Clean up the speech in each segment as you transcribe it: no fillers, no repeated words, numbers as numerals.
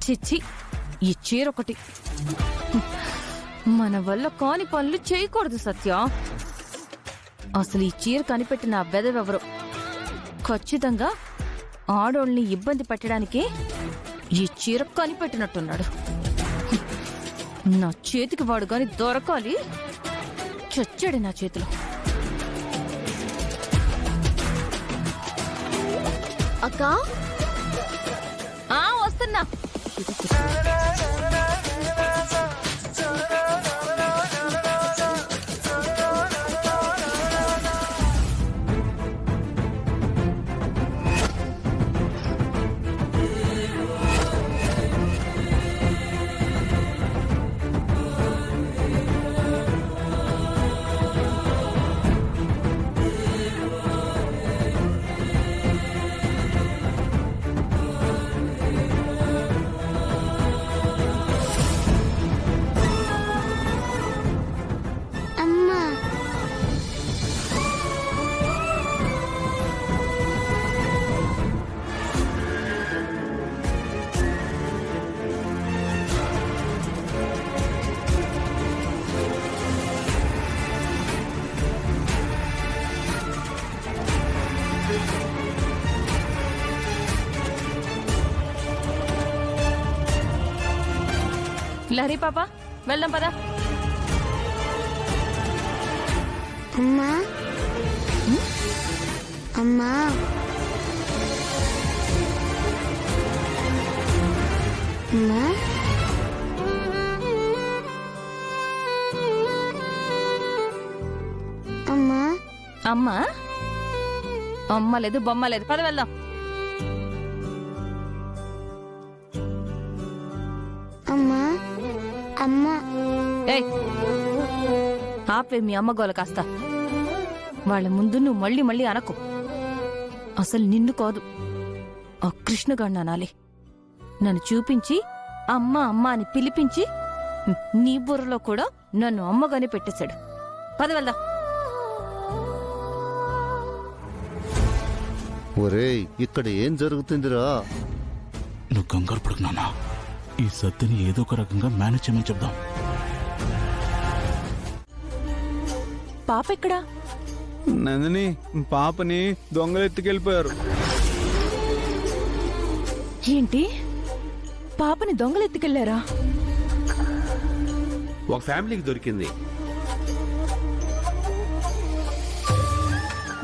చిచ్చి, ఈ చీర ఒకటి మన వల్ల కాని పనులు చేయకూడదు సత్య. అసలు ఈ చీర కనిపెట్టిన ఆ బెదవెవరు ఖచ్చితంగా ఆడోళ్ళని ఇబ్బంది పెట్టడానికి ఈ చీర కనిపెట్టినట్టున్నాడు. నా చేతికి వాడు గాని దొరకాలి. చచ్చాడు నా చేతిలో. అక్కా, వస్తున్నా. అమ్మా. లహరి పాప, వెళ్దాం పదా. అమ్మా, అమ్మా, అమ్మా. అమ్మా, అమ్మా అమ్మ లేదు, బొమ్మ లేదు. పద వెళ్దాం. అమ్మా, అమ్మా. ఏయ్, ఆపే మీ అమ్మ గోల కాస్త. వాళ్ళ ముందు నువ్వు మళ్ళీ మళ్ళీ అనకు. అసలు నిన్ను కాదు, ఆ కృష్ణగాడిని అనాలి. నన్ను చూపించి అమ్మ అమ్మ అని పిలిపించి నీ బుర్రలో కూడా నన్ను అమ్మగానే పెట్టేశాడు. పద వెళ్దాం. ఒరేయ్, ఇక్కడ ఏం జరుగుతుందిరా? నువ్వు కంగారు పడకు నాన్న. ఈ సత్తుని ఏదో ఒక రకంగా మేనేజ్ చేయమని చెప్దాం. పాప ఎక్కడా? నందిని, పాపని దొంగలు ఎత్తుకెళ్ళిపోయారు. ఏంటి, పాపని దొంగలు ఎత్తుకెళ్లారా? ఒక ఫ్యామిలీకి దొరికింది.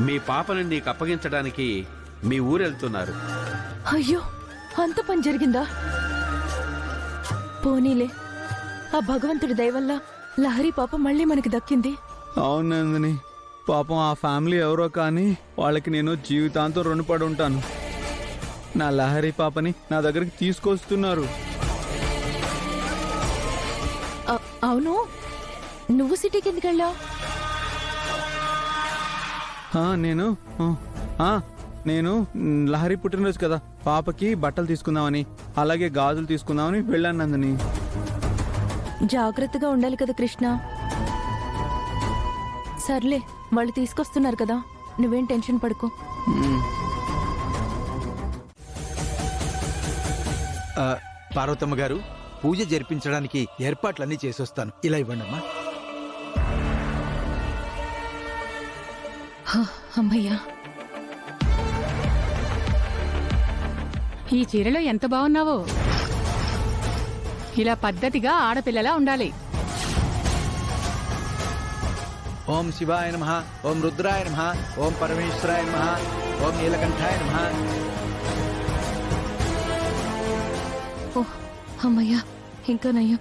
మీ పాపని నీకు అప్పగించడానికి మీ ఊరెళ్తున్నారు. అయ్యో, అంత పని జరిగిందా? పోనీలే, ఆ భగవంతుడి దయవల్ల లహరి పాప మళ్ళీ మనకి దక్కింది. అవును నందిని, పాపం ఆ ఫ్యామిలీ ఎవరో కానీ వాళ్ళకి నేను జీవితాంతం రుణపడి ఉంటాను. నా లహరి పాపని నా దగ్గరికి తీసుకొస్తున్నారు. అవును, నువ్వు సిటీకి ఎందుకు వెళ్ళావు? నేను లహరి పుట్టినరోజు కదా, పాపకి బట్టలు తీసుకుందామని అలాగే గాజులు తీసుకుందామని వెళ్ళాను నందిని. జాగ్రత్తగా ఉండాలి కదా కృష్ణ. సర్లే, వాళ్ళు తీసుకొస్తున్నారు కదా, నువ్వేం టెన్షన్ పడుకో. పార్వతమ్మ గారు, పూజ జరిపించడానికి ఏర్పాట్లన్నీ చేసొస్తాను. ఇలా ఇవ్వండమ్మా. అమ్మయ్యా, ఈ చీరలో ఎంత బాగున్నావో. ఇలా పద్ధతిగా ఆడపిల్లలా ఉండాలి. ఓం శివాయ నమః, ఓం రుద్రాయ నమః, ఓం పరమేశ్వరాయ నమః, ఓం నీలకంఠాయ నమః. ఓహ్ అమ్మయ్యా, ఇంకా నయ్యా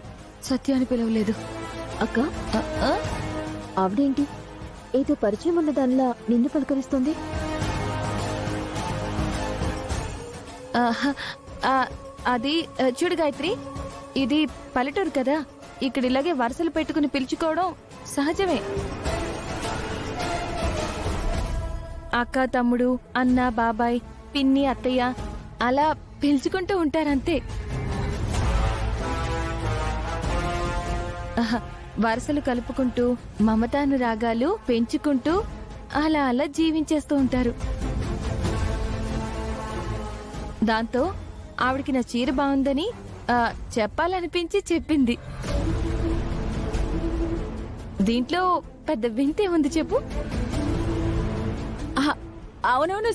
సత్యాన్ని పిలవలేదు. అక్క, ఆవిడేంటి ఏదో పరిచయం ఉన్న దానిలా నిన్ను పలకరిస్తుంది? అది చూడు గాయత్రి, ఇది పల్లెటూరు కదా, ఇక్కడ ఇలాగే వరుసలు పెట్టుకుని పిలుచుకోవడం సహజమే. అక్క, తమ్ముడు, అన్న, బాబాయ్, పిన్ని, అత్తయ్య అలా పిలుచుకుంటూ ఉంటారంతే. వరుసలు కలుపుకుంటూ మమతానురాగాలు పెంచుకుంటూ అలా అలా జీవించేస్తూ ఉంటారు. దాంతో ఆవిడికి నా చీర బాగుందని చెప్పాలనిపించి చెప్పింది. దీంట్లో పెద్ద వింతే ఉంది చెప్పు. అవునవును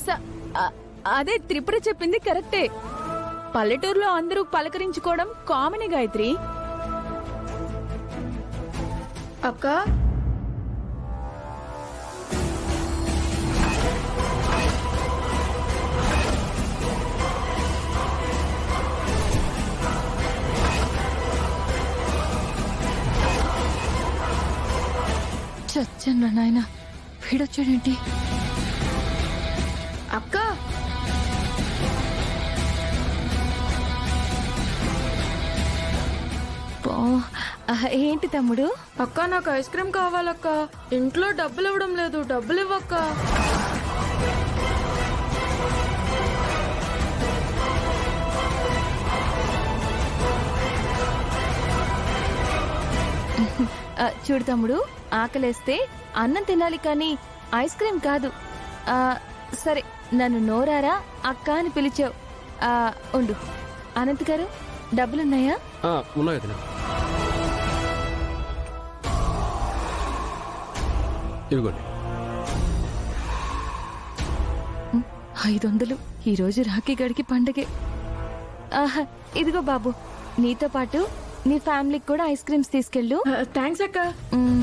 అదే త్రిపుర చెప్పింది కరెక్టే. పల్లెటూరులో అందరూ పలకరించుకోవడం కామనే గాయత్రి. అక్క చచ్చన్న నాయన, వీడొచ్చాడేంటి? అక్క ఏంటి తమ్ముడు? అక్క నాకు ఐస్ క్రీమ్ కావాలక్క. ఇంట్లో డబ్బులు ఇవ్వడం లేదు, డబ్బులు ఇవ్వక్క. చూడు తమ్ముడు, ఆకలేస్తే అన్నం తినాలి కానీ ఐస్ క్రీమ్ కాదు. సరే, నన్ను నోరారా అక్క అని పిలిచావు. ఉండు. అనంత్ గారు, డబ్బులున్నాయా? ఉన్నాయి వదినా. ఇదిగోండి. 500. ఈరోజు రాఖీ గడికి పండగే. ఇదిగో బాబు, నీతో పాటు నీ ఫ్యామిలీకి కూడా ఐస్ క్రీమ్స్ తీసుకెళ్ళు. థ్యాంక్స్ అక్క. మ్,